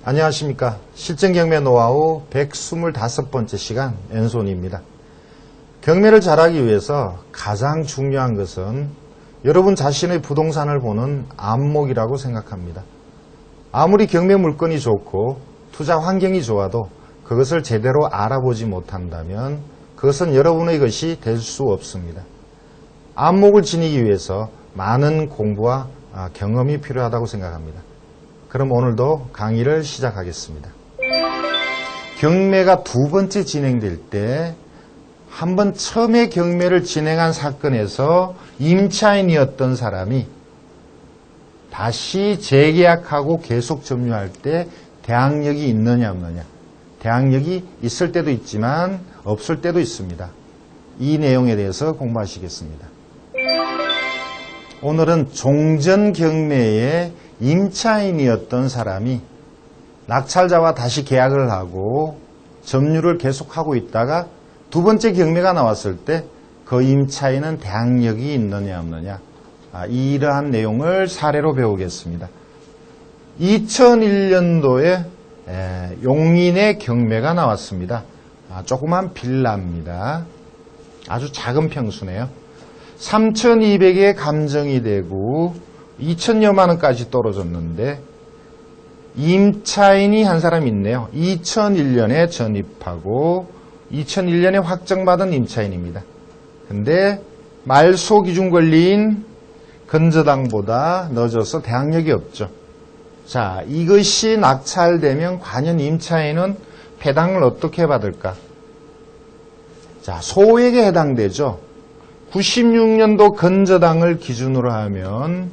안녕하십니까. 실전경매 노하우 125번째 시간 왼손입니다. 경매를 잘하기 위해서 가장 중요한 것은 여러분 자신의 부동산을 보는 안목이라고 생각합니다. 아무리 경매 물건이 좋고 투자 환경이 좋아도 그것을 제대로 알아보지 못한다면 그것은 여러분의 것이 될 수 없습니다. 안목을 지니기 위해서 많은 공부와 경험이 필요하다고 생각합니다. 그럼 오늘도 강의를 시작하겠습니다. 경매가 두 번째 진행될 때 한번 처음에 경매를 진행한 사건에서 임차인이었던 사람이 다시 재계약하고 계속 점유할 때 대항력이 있느냐 없느냐. 대항력이 있을 때도 있지만 없을 때도 있습니다. 이 내용에 대해서 공부하시겠습니다. 오늘은 종전 경매에 임차인이었던 사람이 낙찰자와 다시 계약을 하고 점유를 계속하고 있다가 두 번째 경매가 나왔을 때 그 임차인은 대항력이 있느냐 없느냐, 이러한 내용을 사례로 배우겠습니다. 2001년도에 용인의 경매가 나왔습니다. 조그만 빌라입니다. 아주 작은 평수네요. 3,200에 감정이 되고 2천여만 원까지 떨어졌는데 임차인이 한 사람 있네요. 2001년에 전입하고 2001년에 확정받은 임차인입니다. 근데 말소 기준 권리인 건저당보다 늦어서 대항력이 없죠. 자, 이것이 낙찰되면 과연 임차인은 배당을 어떻게 받을까? 자, 소액에 해당되죠. 96년도 건저당을 기준으로 하면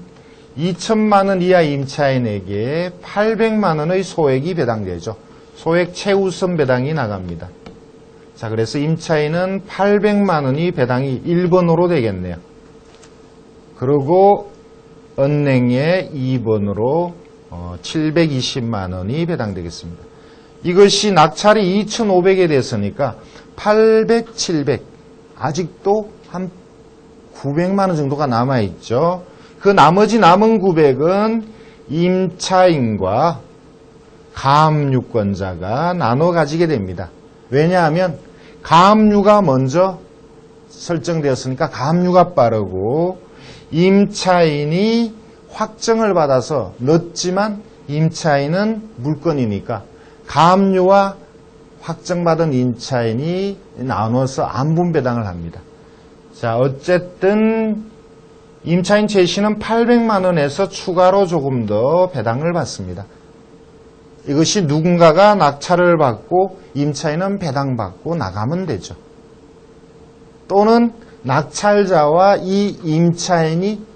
2천만 원 이하 임차인에게 800만 원의 소액이 배당되죠. 소액 최우선 배당이 나갑니다. 자, 그래서 임차인은 800만 원이 배당이 1번으로 되겠네요. 그리고 은행에 2번으로 720만 원이 배당되겠습니다. 이것이 낙찰이 2,500에 됐으니까 800, 700 아직도 한 900만 원 정도가 남아있죠. 그 나머지 남은 900은 임차인과 가압류권자가 나눠 가지게 됩니다. 왜냐하면 가압류가 먼저 설정되었으니까 가압류가 빠르고 임차인이 확정을 받아서 늦지만 임차인은 물건이니까 가압류와 확정받은 임차인이 나눠서 안분배당을 합니다. 자, 어쨌든 임차인 최씨는 800만 원에서 추가로 조금 더 배당을 받습니다. 이것이 누군가가 낙찰을 받고 임차인은 배당받고 나가면 되죠. 또는 낙찰자와 이 임차인이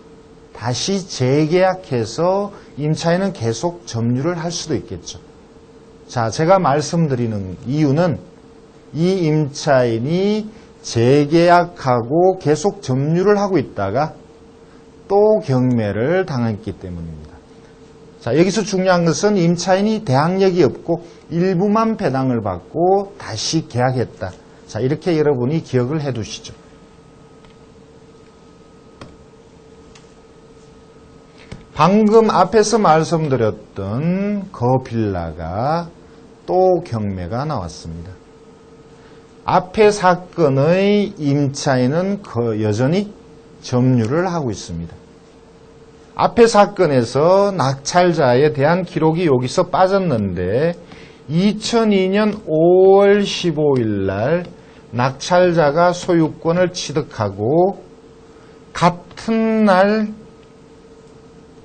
다시 재계약해서 임차인은 계속 점유를 할 수도 있겠죠. 자, 제가 말씀드리는 이유는 이 임차인이 재계약하고 계속 점유를 하고 있다가 또 경매를 당했기 때문입니다. 자, 여기서 중요한 것은 임차인이 대항력이 없고 일부만 배당을 받고 다시 계약했다. 자, 이렇게 여러분이 기억을 해 두시죠. 방금 앞에서 말씀드렸던 그 빌라가 또 경매가 나왔습니다. 앞의 사건의 임차인은 여전히 점유를 하고 있습니다. 앞의 사건에서 낙찰자에 대한 기록이 여기서 빠졌는데 2002년 5월 15일 날 낙찰자가 소유권을 취득하고 같은 날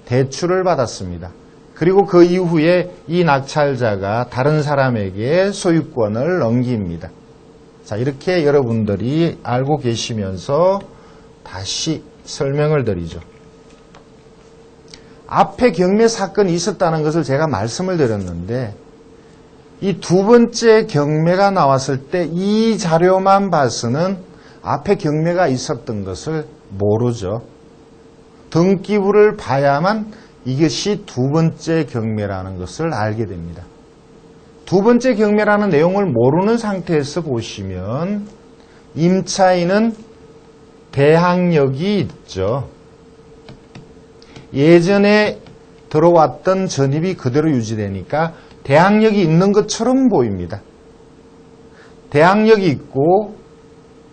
대출을 받았습니다. 그리고 그 이후에 이 낙찰자가 다른 사람에게 소유권을 넘깁니다. 자, 이렇게 여러분들이 알고 계시면서 다시 설명을 드리죠. 앞에 경매 사건이 있었다는 것을 제가 말씀을 드렸는데 이 두 번째 경매가 나왔을 때 이 자료만 봐서는 앞에 경매가 있었던 것을 모르죠. 등기부를 봐야만 이것이 두 번째 경매라는 것을 알게 됩니다. 두 번째 경매라는 내용을 모르는 상태에서 보시면 임차인은 대항력이 있죠. 예전에 들어왔던 전입이 그대로 유지되니까 대항력이 있는 것처럼 보입니다. 대항력이 있고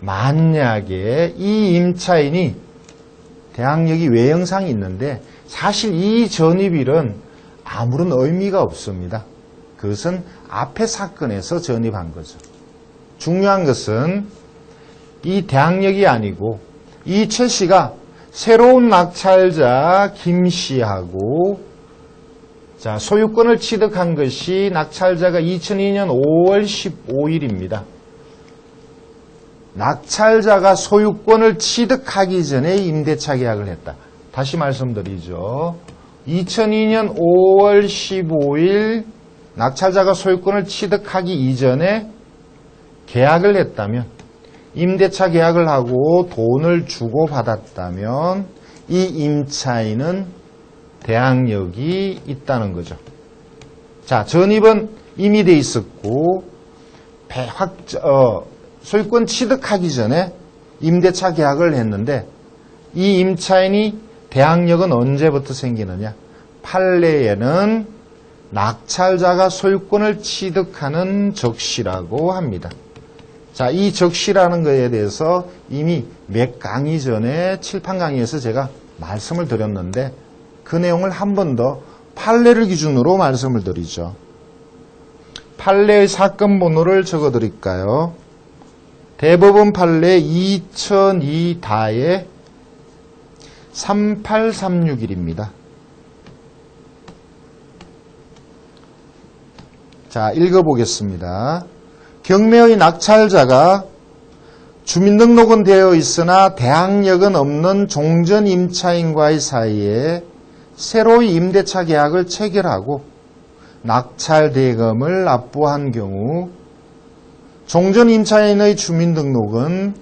만약에 이 임차인이 대항력이 외형상이 있는데 사실 이 전입일은 아무런 의미가 없습니다. 그것은 앞의 사건에서 전입한 거죠. 중요한 것은 이 대항력이 아니고 이 최 씨가 새로운 낙찰자 김 씨하고 소유권을 취득한 것이 낙찰자가 2002년 5월 15일입니다. 낙찰자가 소유권을 취득하기 전에 임대차 계약을 했다. 다시 말씀드리죠. 2002년 5월 15일 낙찰자가 소유권을 취득하기 이전에 계약을 했다면, 임대차 계약을 하고 돈을 주고 받았다면 이 임차인은 대항력이 있다는 거죠. 자, 전입은 이미 돼 있었고 소유권 취득하기 전에 임대차 계약을 했는데 이 임차인이 대항력은 언제부터 생기느냐? 판례에는 낙찰자가 소유권을 취득하는 적시라고 합니다. 자, 이 적시라는 것에 대해서 이미 몇 강의 전에 칠판 강의에서 제가 말씀을 드렸는데 그 내용을 한 번 더 판례를 기준으로 말씀을 드리죠. 판례의 사건 번호를 적어 드릴까요? 대법원 판례 2002-3836일입니다. 자, 읽어보겠습니다. 경매의 낙찰자가 주민등록은 되어 있으나 대항력은 없는 종전 임차인과의 사이에 새로이 임대차 계약을 체결하고 낙찰 대금을 납부한 경우 종전 임차인의 주민등록은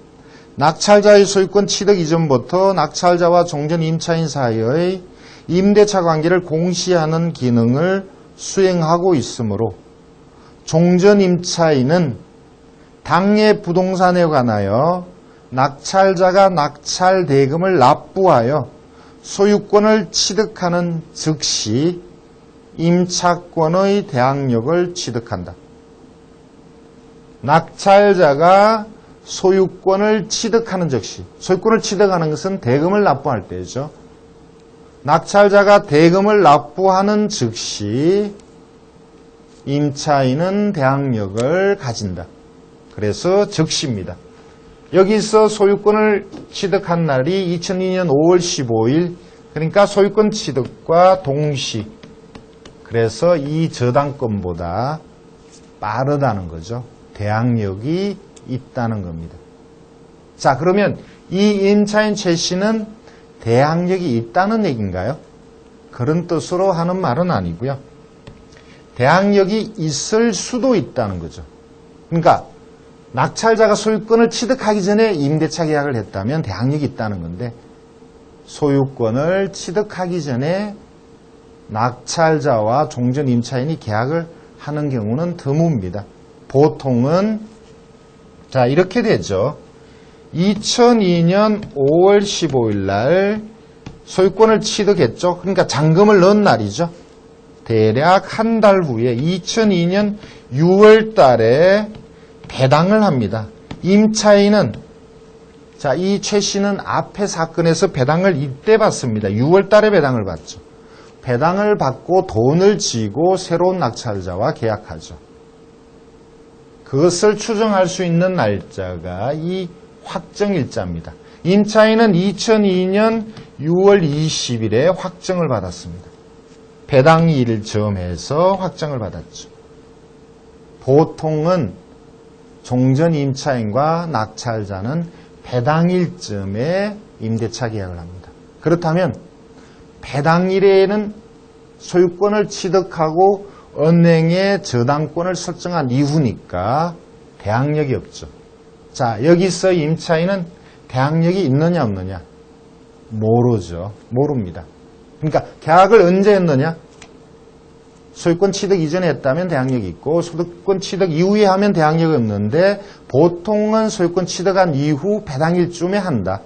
낙찰자의 소유권 취득 이전부터 낙찰자와 종전 임차인 사이의 임대차 관계를 공시하는 기능을 수행하고 있으므로 종전 임차인은 당해 부동산에 관하여 낙찰자가 낙찰 대금을 납부하여 소유권을 취득하는 즉시 임차권의 대항력을 취득한다. 낙찰자가 소유권을 취득하는 즉시, 소유권을 취득하는 것은 대금을 납부할 때죠. 낙찰자가 대금을 납부하는 즉시 임차인은 대항력을 가진다. 그래서 즉시입니다. 여기서 소유권을 취득한 날이 2002년 5월 15일, 그러니까 소유권 취득과 동시, 그래서 이 저당권보다 빠르다는 거죠. 대항력이 있다는 겁니다. 자, 그러면 이 임차인 최 씨는 대항력이 있다는 얘기인가요? 그런 뜻으로 하는 말은 아니고요. 대항력이 있을 수도 있다는 거죠. 그러니까 낙찰자가 소유권을 취득하기 전에 임대차 계약을 했다면 대항력이 있다는 건데 소유권을 취득하기 전에 낙찰자와 종전 임차인이 계약을 하는 경우는 드뭅니다. 보통은 자, 이렇게 되죠. 2002년 5월 15일 날 소유권을 취득했죠. 그러니까 잔금을 넣은 날이죠. 대략 한 달 후에 2002년 6월 달에 배당을 합니다. 임차인은 자, 이 최 씨는 앞의 사건에서 배당을 이때 받습니다. 6월 달에 배당을 받죠. 배당을 받고 돈을 쥐고 새로운 낙찰자와 계약하죠. 그것을 추정할 수 있는 날짜가 이 확정일자입니다. 임차인은 2002년 6월 20일에 확정을 받았습니다. 배당일을 정해서 확정을 받았죠. 보통은 종전 임차인과 낙찰자는 배당일쯤에 임대차 계약을 합니다. 그렇다면 배당일에는 소유권을 취득하고 은행에 저당권을 설정한 이후니까 대항력이 없죠. 자, 여기서 임차인은 대항력이 있느냐 없느냐? 모르죠. 모릅니다. 그러니까 계약을 언제 했느냐? 소유권 취득 이전에 했다면 대항력이 있고 소유권 취득 이후에 하면 대항력이 없는데 보통은 소유권 취득한 이후 배당일쯤에 한다.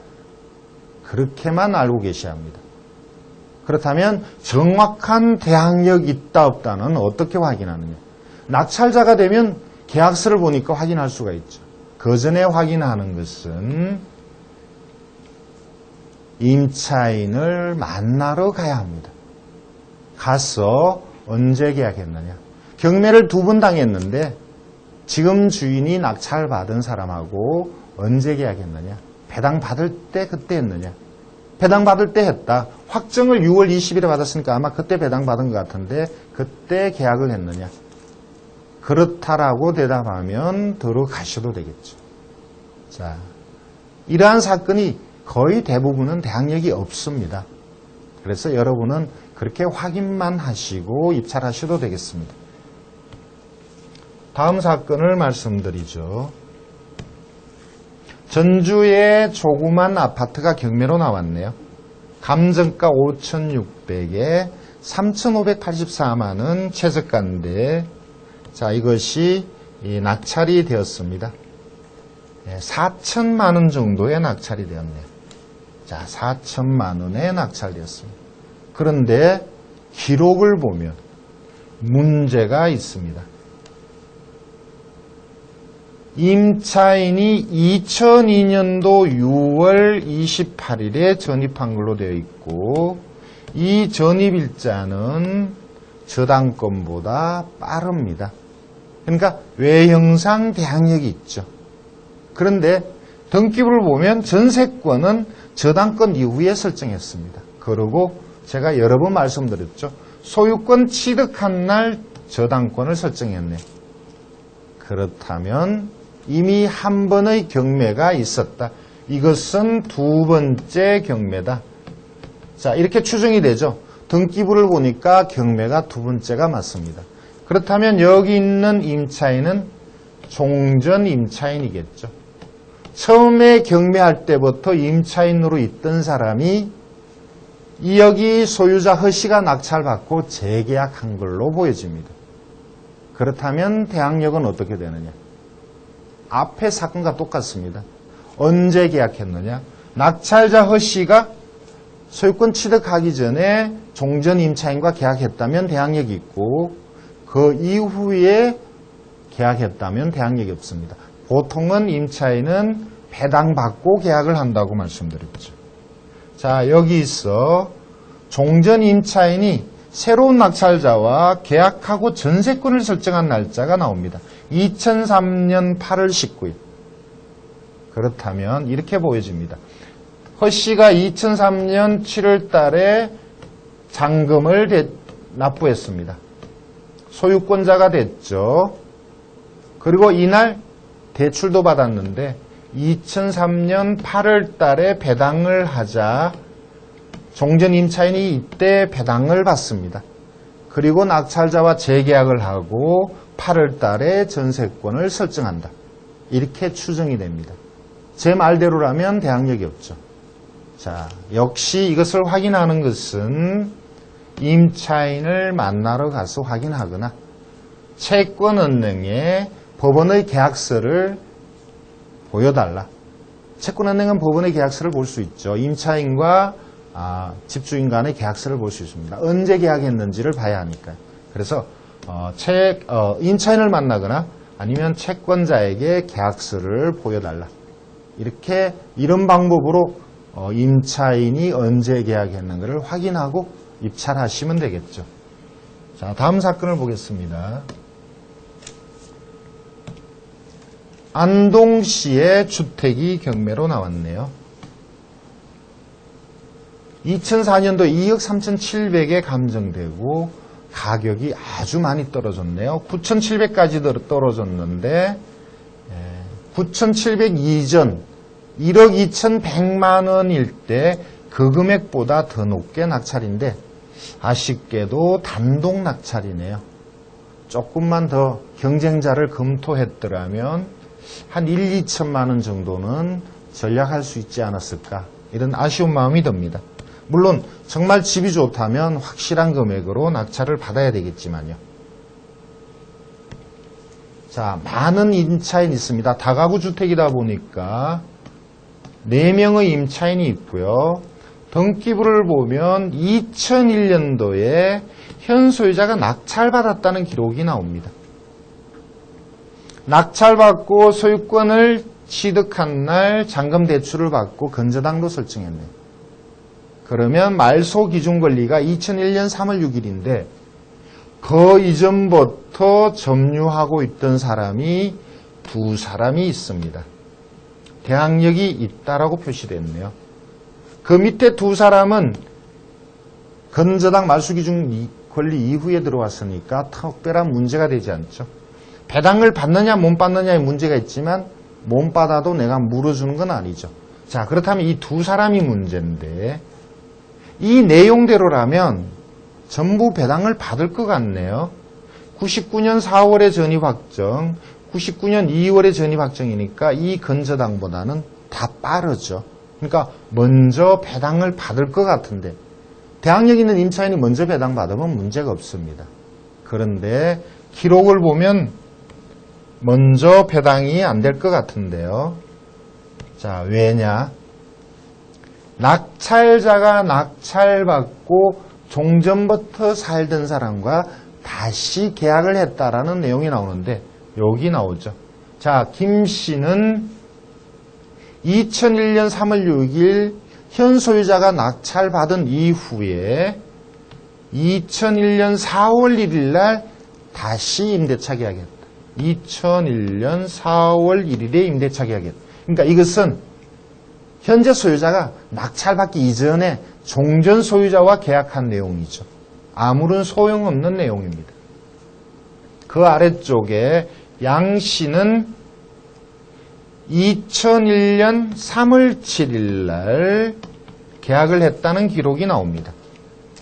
그렇게만 알고 계셔야 합니다. 그렇다면 정확한 대항력이 있다 없다는 어떻게 확인하느냐. 낙찰자가 되면 계약서를 보니까 확인할 수가 있죠. 그 전에 확인하는 것은 임차인을 만나러 가야 합니다. 가서 언제 계약했느냐. 경매를 2번 당했는데 지금 주인이 낙찰받은 사람하고 언제 계약했느냐. 배당 받을 때 그때 했느냐. 배당 받을 때 했다. 확정을 6월 20일에 받았으니까 아마 그때 배당 받은 것 같은데 그때 계약을 했느냐. 그렇다라고 대답하면 들어가셔도 되겠죠. 자, 이러한 사건이 거의 대부분은 대항력이 없습니다. 그래서 여러분은 그렇게 확인만 하시고 입찰하셔도 되겠습니다. 다음 사건을 말씀드리죠. 전주에 조그만 아파트가 경매로 나왔네요. 감정가 5,600에 3,584만 원 최저가인데, 자, 이것이 낙찰이 되었습니다. 4천만 원 정도의 낙찰이 되었네요. 자, 4천만 원에 낙찰되었습니다. 그런데 기록을 보면 문제가 있습니다. 임차인이 2002년도 6월 28일에 전입한 걸로 되어 있고 이 전입일자는 저당권보다 빠릅니다. 그러니까 외형상 대항력이 있죠. 그런데 등기부를 보면 전세권은 저당권 이후에 설정했습니다. 그리고 제가 여러 번 말씀드렸죠. 소유권 취득한 날 저당권을 설정했네. 그렇다면 이미 한 번의 경매가 있었다. 이것은 2번째 경매다. 자, 이렇게 추정이 되죠. 등기부를 보니까 경매가 2번째가 맞습니다. 그렇다면 여기 있는 임차인은 종전 임차인이겠죠. 처음에 경매할 때부터 임차인으로 있던 사람이 여기 소유자 허씨가 낙찰받고 재계약한 걸로 보여집니다. 그렇다면 대항력은 어떻게 되느냐? 앞의 사건과 똑같습니다. 언제 계약했느냐? 낙찰자 허씨가 소유권 취득하기 전에 종전 임차인과 계약했다면 대항력이 있고 그 이후에 계약했다면 대항력이 없습니다. 보통은 임차인은 배당받고 계약을 한다고 말씀드렸죠. 자, 여기서 종전 임차인이 새로운 낙찰자와 계약하고 전세권을 설정한 날짜가 나옵니다. 2003년 8월 19일. 그렇다면 이렇게 보여집니다. 허씨가 2003년 7월 달에 잔금을 납부했습니다. 소유권자가 됐죠. 그리고 이날 대출도 받았는데 2003년 8월 달에 배당을 하자 종전 임차인이 이때 배당을 받습니다. 그리고 낙찰자와 재계약을 하고 8월 달에 전세권을 설정한다. 이렇게 추정이 됩니다. 제 말대로라면 대항력이 없죠. 자, 역시 이것을 확인하는 것은 임차인을 만나러 가서 확인하거나 채권은행에 법원의 계약서를 보여달라. 채권은행은 법원의 계약서를 볼 수 있죠. 임차인과 집주인 간의 계약서를 볼 수 있습니다. 언제 계약했는지를 봐야 하니까요. 그래서 임차인을 만나거나 아니면 채권자에게 계약서를 보여달라. 이런 방법으로 임차인이 언제 계약했는가를 확인하고 입찰하시면 되겠죠. 자, 다음 사건을 보겠습니다. 안동시의 주택이 경매로 나왔네요. 2004년도 2억 3,700에 감정되고 가격이 아주 많이 떨어졌네요. 9,700까지 떨어졌는데 9,700 이전 1억 2,100만 원일 때 그 금액보다 더 높게 낙찰인데 아쉽게도 단독 낙찰이네요. 조금만 더 경쟁자를 검토했더라면 한 1, 2천만 원 정도는 전략할 수 있지 않았을까, 이런 아쉬운 마음이 듭니다. 물론 정말 집이 좋다면 확실한 금액으로 낙찰을 받아야 되겠지만요. 자, 많은 임차인이 있습니다. 다가구 주택이다 보니까 4명의 임차인이 있고요. 등기부를 보면 2001년도에 현 소유자가 낙찰받았다는 기록이 나옵니다. 낙찰받고 소유권을 취득한 날 잔금 대출을 받고 건저당도 설정했네요. 그러면 말소 기준 권리가 2001년 3월 6일인데 그 이전부터 점유하고 있던 사람이 두 사람이 있습니다. 대항력이 있다라고 표시됐네요. 그 밑에 두 사람은 건저당 말소 기준 권리 이후에 들어왔으니까 특별한 문제가 되지 않죠. 배당을 받느냐 못 받느냐의 문제가 있지만 못 받아도 내가 물어주는 건 아니죠. 자, 그렇다면 이 두 사람이 문제인데 이 내용대로라면 전부 배당을 받을 것 같네요. 99년 4월에 전입 확정, 99년 2월에 전입 확정이니까 이 건저당보다는 다 빠르죠. 그러니까 먼저 배당을 받을 것 같은데 대항력 있는 임차인이 먼저 배당받으면 문제가 없습니다. 그런데 기록을 보면 먼저 배당이 안 될 것 같은데요. 자, 왜냐? 낙찰자가 낙찰받고 종전부터 살던 사람과 다시 계약을 했다라는 내용이 나오는데 여기 나오죠. 자, 김 씨는 2001년 3월 6일 현 소유자가 낙찰받은 이후에 2001년 4월 1일 날 다시 임대차 계약했다. 2001년 4월 1일에 임대차 계약했다. 그러니까 이것은 현재 소유자가 낙찰받기 이전에 종전 소유자와 계약한 내용이죠. 아무런 소용없는 내용입니다. 그 아래쪽에 양 씨는 2001년 3월 7일 날 계약을 했다는 기록이 나옵니다.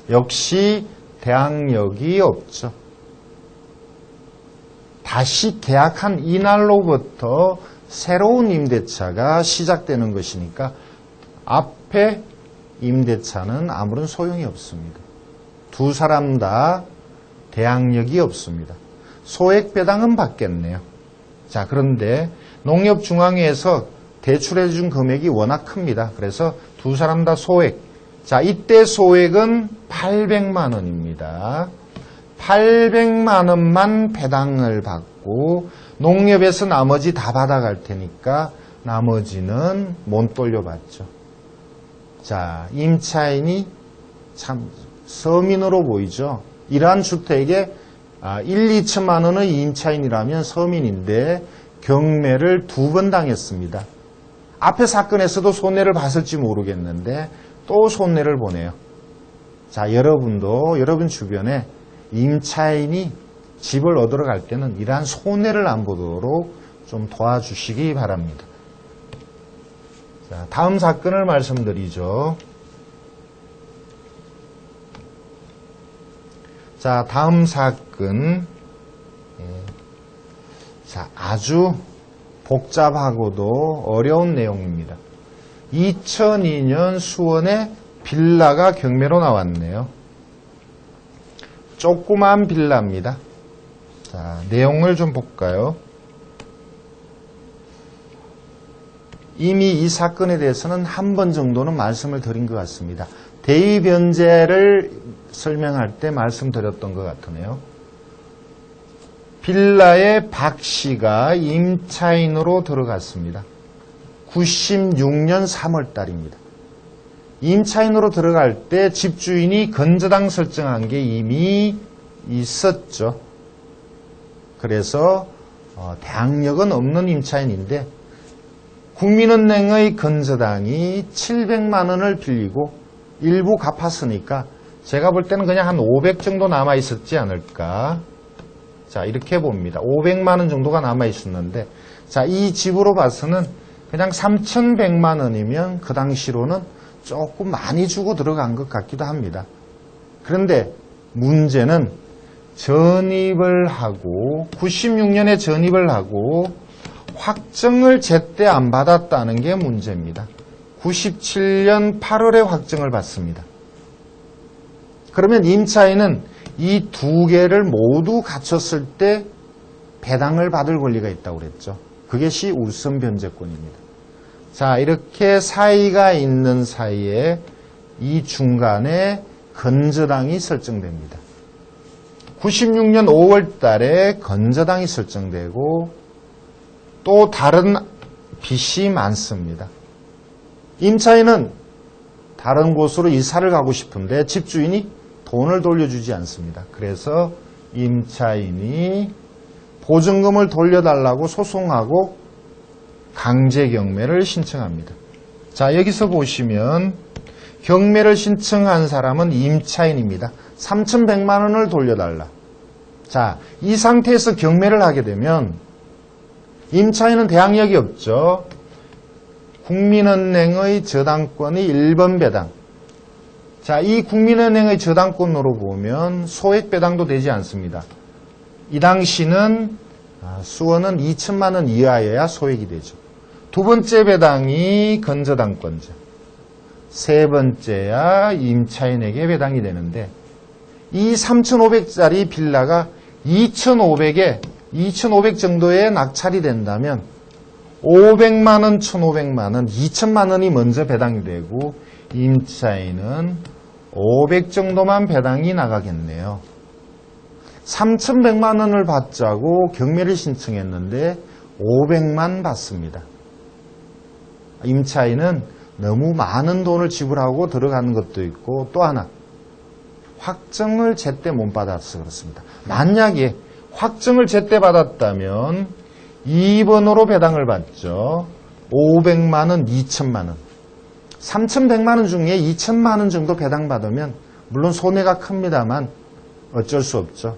역시 대항력이 없죠. 다시 계약한 이날로부터 새로운 임대차가 시작되는 것이니까 앞에 임대차는 아무런 소용이 없습니다. 두 사람 다 대항력이 없습니다. 소액 배당은 받겠네요. 자, 그런데 농협중앙회에서 대출해 준 금액이 워낙 큽니다. 그래서 두 사람 다 소액. 자, 이때 소액은 800만 원입니다. 800만 원만 배당을 받고 농협에서 나머지 다 받아갈 테니까 나머지는 못 돌려받죠. 자, 임차인이 참 서민으로 보이죠. 이러한 주택에 1, 2천만 원의 임차인이라면 서민인데 경매를 2번 당했습니다. 앞에 사건에서도 손해를 봤을지 모르겠는데 또 손해를 보네요. 자, 여러분도 여러분 주변에 임차인이 집을 얻으러 갈 때는 이러한 손해를 안 보도록 좀 도와주시기 바랍니다. 자, 다음 사건을 말씀드리죠. 자, 다음 사건. 자, 아주 복잡하고도 어려운 내용입니다. 2002년 수원에 빌라가 경매로 나왔네요. 조그만 빌라입니다. 자, 내용을 좀 볼까요? 이미 이 사건에 대해서는 한 번 정도는 말씀을 드린 것 같습니다. 대위 변제를 설명할 때 말씀드렸던 것 같으네요. 빌라에 박 씨가 임차인으로 들어갔습니다. 96년 3월 달입니다. 임차인으로 들어갈 때 집주인이 건저당 설정한 게 이미 있었죠. 그래서 대항력은 없는 임차인인데 국민은행의 건저당이 700만 원을 빌리고 일부 갚았으니까 제가 볼 때는 그냥 한 500 정도 남아 있었지 않을까. 자, 이렇게 봅니다. 500만 원 정도가 남아 있었는데, 자, 이 집으로 봐서는 그냥 3,100만 원이면 그 당시로는 조금 많이 주고 들어간 것 같기도 합니다. 그런데 문제는 전입을 하고 96년에 전입을 하고 확정을 제때 안 받았다는 게 문제입니다. 97년 8월에 확정을 받습니다. 그러면 임차인은 이 두 개를 모두 갖췄을 때 배당을 받을 권리가 있다고 그랬죠. 그것이 우선 변제권입니다. 자, 이렇게 사이가 있는 사이에 이 중간에 건저당이 설정됩니다. 96년 5월 달에 건저당이 설정되고 또 다른 빚이 많습니다. 임차인은 다른 곳으로 이사를 가고 싶은데 집주인이 돈을 돌려주지 않습니다. 그래서 임차인이 보증금을 돌려달라고 소송하고 강제 경매를 신청합니다. 자, 여기서 보시면 경매를 신청한 사람은 임차인입니다. 3,100만 원을 돌려달라. 자, 이 상태에서 경매를 하게 되면 임차인은 대항력이 없죠. 국민은행의 저당권이 1번 배당. 자, 이 국민은행의 저당권으로 보면 소액 배당도 되지 않습니다. 이 당시는 수원은 2천만 원 이하여야 소액이 되죠. 두 번째 배당이 건저당권자. 세 번째야 임차인에게 배당이 되는데 이 3,500짜리 빌라가 2,500 정도에 낙찰이 된다면 500만 원, 1,500만 원, 2천만 원이 먼저 배당이 되고 임차인은 500 정도만 배당이 나가겠네요. 3,100만 원을 받자고 경매를 신청했는데 500만 받습니다. 임차인은 너무 많은 돈을 지불하고 들어가는 것도 있고 또 하나 확정을 제때 못 받아서 그렇습니다. 만약에 확정을 제때 받았다면 2번으로 배당을 받죠. 500만 원, 2천만 원. 3,100만 원 중에 2천만 원 정도 배당받으면 물론 손해가 큽니다만 어쩔 수 없죠.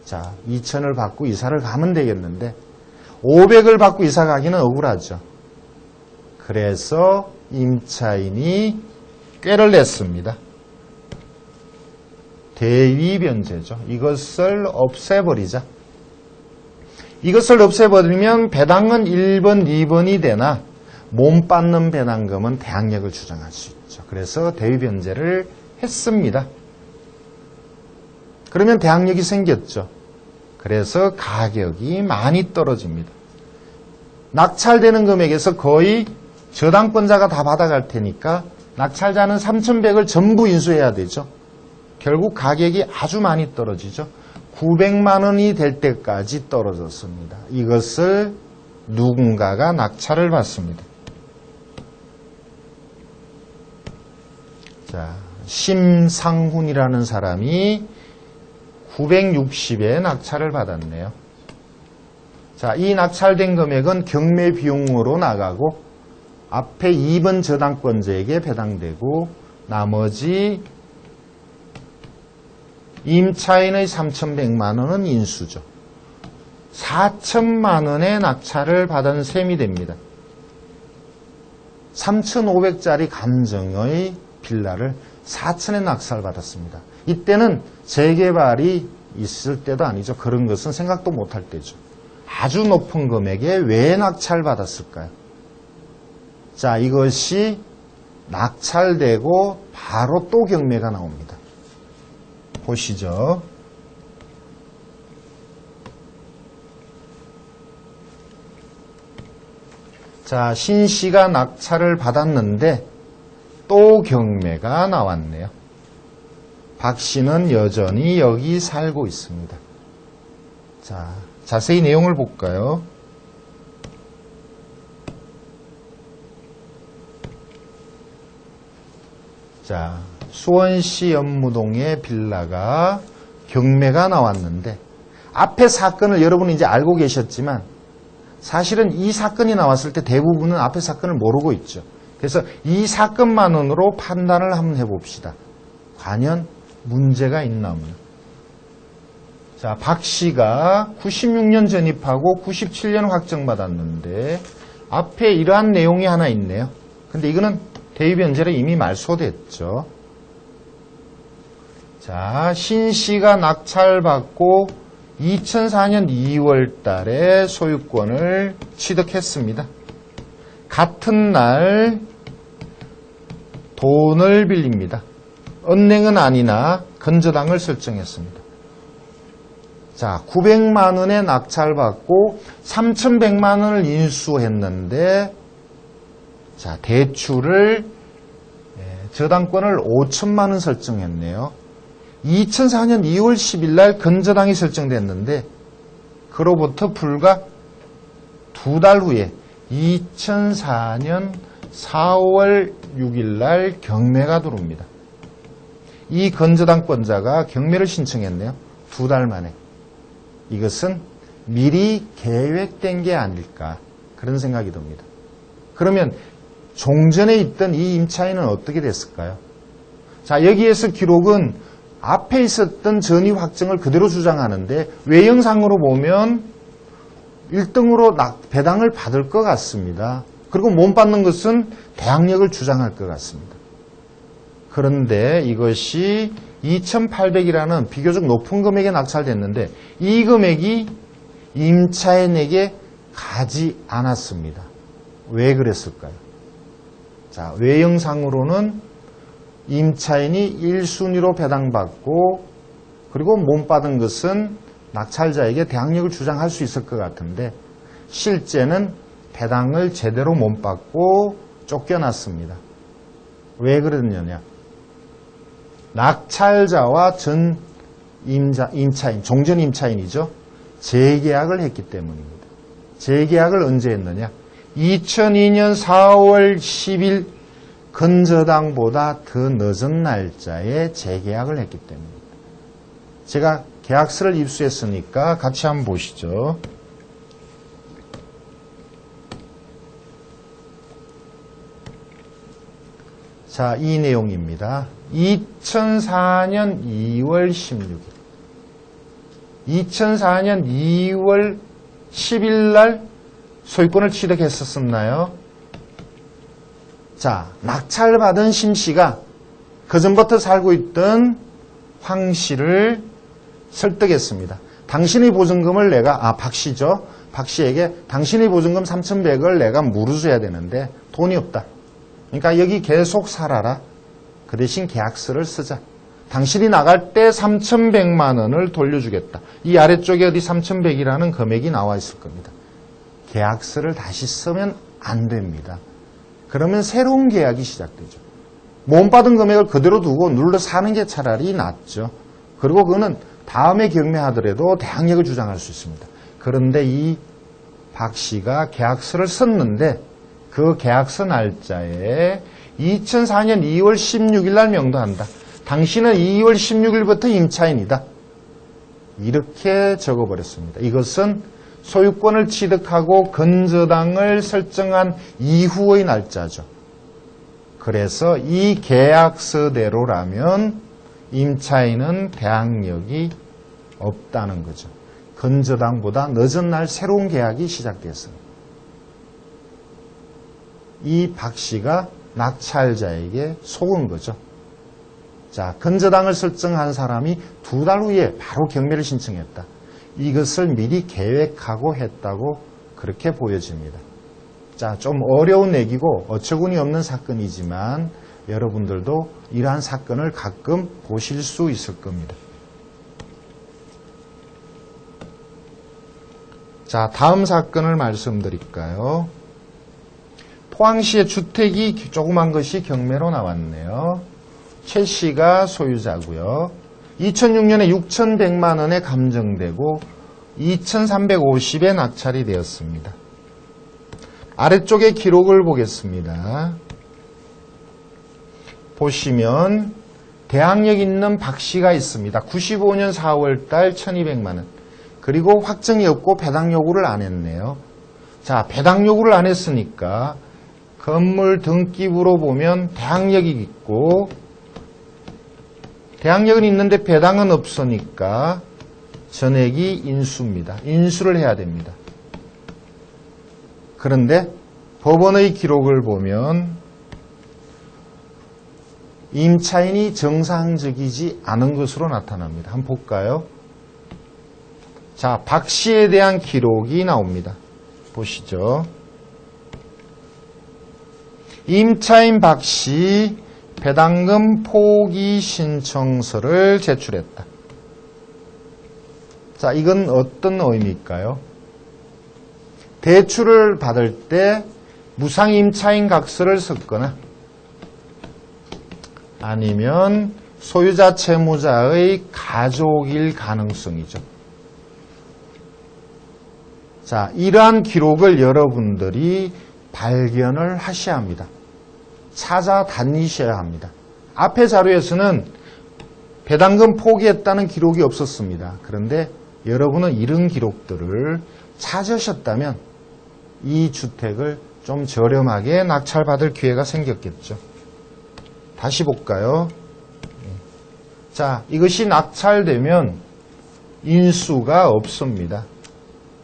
자, 2천을 받고 이사를 가면 되겠는데 500을 받고 이사 가기는 억울하죠. 그래서 임차인이 꾀를 냈습니다. 대위변제죠. 이것을 없애버리자. 이것을 없애버리면 배당은 1번, 2번이 되나 못 받는 배당금은 대항력을 주장할 수 있죠. 그래서 대위변제를 했습니다. 그러면 대항력이 생겼죠. 그래서 가격이 많이 떨어집니다. 낙찰되는 금액에서 거의 저당권자가 다 받아갈 테니까 낙찰자는 3,100을 전부 인수해야 되죠. 결국 가격이 아주 많이 떨어지죠. 900만 원이 될 때까지 떨어졌습니다. 이것을 누군가가 낙찰을 받습니다. 자, 심상훈이라는 사람이 960에 낙찰을 받았네요. 자, 이 낙찰된 금액은 경매 비용으로 나가고 앞에 2번 저당권자에게 배당되고 나머지 임차인의 3,100만 원은 인수죠. 4천만 원의 낙찰을 받은 셈이 됩니다. 3,500짜리 감정의 빌라를 4천에 낙찰을 받았습니다. 이때는 재개발이 있을 때도 아니죠. 그런 것은 생각도 못할 때죠. 아주 높은 금액에 왜 낙찰 받았을까요? 자, 이것이 낙찰되고 바로 또 경매가 나옵니다. 보시죠. 자, 신씨가 낙찰을 받았는데 또 경매가 나왔네요. 박씨는 여전히 여기 살고 있습니다. 자, 자세히 내용을 볼까요? 자, 수원시 연무동의 빌라가 경매가 나왔는데 앞에 사건을 여러분이 이제 알고 계셨지만 사실은 이 사건이 나왔을 때 대부분은 앞에 사건을 모르고 있죠. 그래서 이 사건만으로 판단을 한번 해봅시다. 과연 문제가 있나 없나. 자, 박 씨가 96년 전입하고 97년 확정받았는데 앞에 이러한 내용이 하나 있네요. 근데 이거는 대위변제로 이미 말소됐죠. 자, 신 씨가 낙찰받고 2004년 2월 달에 소유권을 취득했습니다. 같은 날 돈을 빌립니다. 은행은 아니나 건저당을 설정했습니다. 자, 900만 원에 낙찰받고 3,100만 원을 인수했는데 자, 대출을 저당권을 5천만 원 설정했네요. 2004년 2월 10일 날 건저당이 설정됐는데 그로부터 불과 2달 후에 2004년 4월 6일 날 경매가 들어옵니다. 이 건저당권자가 경매를 신청했네요. 2달 만에. 이것은 미리 계획된 게 아닐까 그런 생각이 듭니다. 그러면 종전에 있던 이 임차인은 어떻게 됐을까요? 자, 여기에서 기록은 앞에 있었던 전위 확정을 그대로 주장하는데 외형상으로 보면 1등으로 배당을 받을 것 같습니다. 그리고 못 받는 것은 대항력을 주장할 것 같습니다. 그런데 이것이 2,800이라는 비교적 높은 금액에 낙찰됐는데 이 금액이 임차인에게 가지 않았습니다. 왜 그랬을까요? 자, 외형상으로는 임차인이 1순위로 배당받고 그리고 못 받은 것은 낙찰자에게 대항력을 주장할 수 있을 것 같은데 실제는 배당을 제대로 못 받고 쫓겨났습니다. 왜 그러느냐? 낙찰자와 전 임차인, 종전 임차인이죠. 재계약을 했기 때문입니다. 재계약을 언제 했느냐? 2002년 4월 10일 건저당보다 더 늦은 날짜에 재계약을 했기 때문입니다. 제가 계약서를 입수했으니까 같이 한번 보시죠. 자, 이 내용입니다. 2004년 2월 16일. 2004년 2월 10일 날 소유권을 취득했었나요? 자, 낙찰받은 심씨가 그전부터 살고 있던 황씨를 설득했습니다. 당신의 보증금을 내가, 박씨죠. 박씨에게 당신의 보증금 3,100을 내가 물어줘야 되는데 돈이 없다. 그러니까 여기 계속 살아라. 그 대신 계약서를 쓰자. 당신이 나갈 때 3,100만 원을 돌려주겠다. 이 아래쪽에 어디 3,100이라는 금액이 나와 있을 겁니다. 계약서를 다시 쓰면 안 됩니다. 그러면 새로운 계약이 시작되죠. 못 받은 금액을 그대로 두고 눌러 사는 게 차라리 낫죠. 그리고 그거는 다음에 경매하더라도 대항력을 주장할 수 있습니다. 그런데 이 박 씨가 계약서를 썼는데 그 계약서 날짜에 2004년 2월 16일 날 명도한다. 당신은 2월 16일부터 임차인이다. 이렇게 적어버렸습니다. 이것은 소유권을 취득하고 건저당을 설정한 이후의 날짜죠. 그래서 이 계약서대로라면 임차인은 대항력이 없다는 거죠. 건저당보다 늦은 날 새로운 계약이 시작됐습니다. 이 박 씨가 낙찰자에게 속은 거죠. 자, 건저당을 설정한 사람이 2달 후에 바로 경매를 신청했다. 이것을 미리 계획하고 했다고 그렇게 보여집니다. 자, 좀 어려운 얘기고 어처구니 없는 사건이지만 여러분들도 이러한 사건을 가끔 보실 수 있을 겁니다. 자, 다음 사건을 말씀드릴까요? 포항시의 주택이 조그만 것이 경매로 나왔네요. 최 씨가 소유자고요. 2006년에 6,100만 원에 감정되고 2,350에 낙찰이 되었습니다. 아래쪽에 기록을 보겠습니다. 보시면 대항력 있는 박 씨가 있습니다. 95년 4월 달 1,200만 원. 그리고 확정이 없고 배당 요구를 안 했네요. 자, 배당 요구를 안 했으니까 건물 등기부로 보면 대항력이 있고 대항력은 있는데 배당은 없으니까 전액이 인수입니다. 인수를 해야 됩니다. 그런데 법원의 기록을 보면 임차인이 정상적이지 않은 것으로 나타납니다. 한번 볼까요? 자, 박 씨에 대한 기록이 나옵니다. 보시죠. 임차인 박 씨 배당금 포기 신청서를 제출했다. 자, 이건 어떤 의미일까요? 대출을 받을 때 무상임차인 각서를 썼거나 아니면 소유자 채무자의 가족일 가능성이죠. 자, 이러한 기록을 여러분들이 발견을 하셔야 합니다. 찾아다니셔야 합니다. 앞의 자료에서는 배당금 포기했다는 기록이 없었습니다. 그런데 여러분은 이런 기록들을 찾으셨다면 이 주택을 좀 저렴하게 낙찰받을 기회가 생겼겠죠. 다시 볼까요? 자, 이것이 낙찰되면 인수가 없습니다.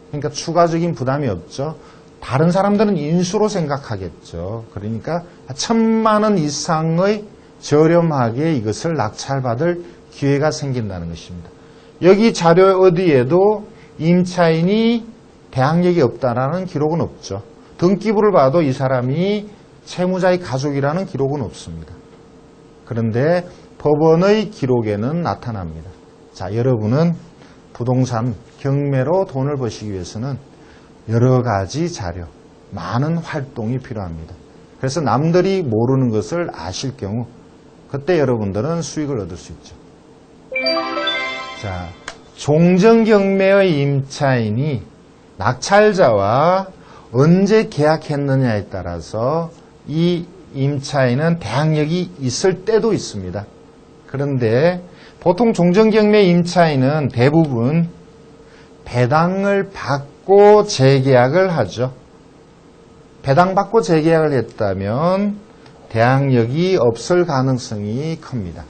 그러니까 추가적인 부담이 없죠. 다른 사람들은 인수로 생각하겠죠. 그러니까 1,000만 원 이상의 저렴하게 이것을 낙찰받을 기회가 생긴다는 것입니다. 여기 자료 어디에도 임차인이 대항력이 없다라는 기록은 없죠. 등기부를 봐도 이 사람이 채무자의 가족이라는 기록은 없습니다. 그런데 법원의 기록에는 나타납니다. 자, 여러분은 부동산 경매로 돈을 버시기 위해서는 여러 가지 자료, 많은 활동이 필요합니다. 그래서 남들이 모르는 것을 아실 경우 그때 여러분들은 수익을 얻을 수 있죠. 자, 종전경매의 임차인이 낙찰자와 언제 계약했느냐에 따라서 이 임차인은 대항력이 있을 때도 있습니다. 그런데 보통 종전경매 임차인은 대부분 배당을 받고 재계약을 하죠. 배당받고 재계약을 했다면 대항력이 없을 가능성이 큽니다.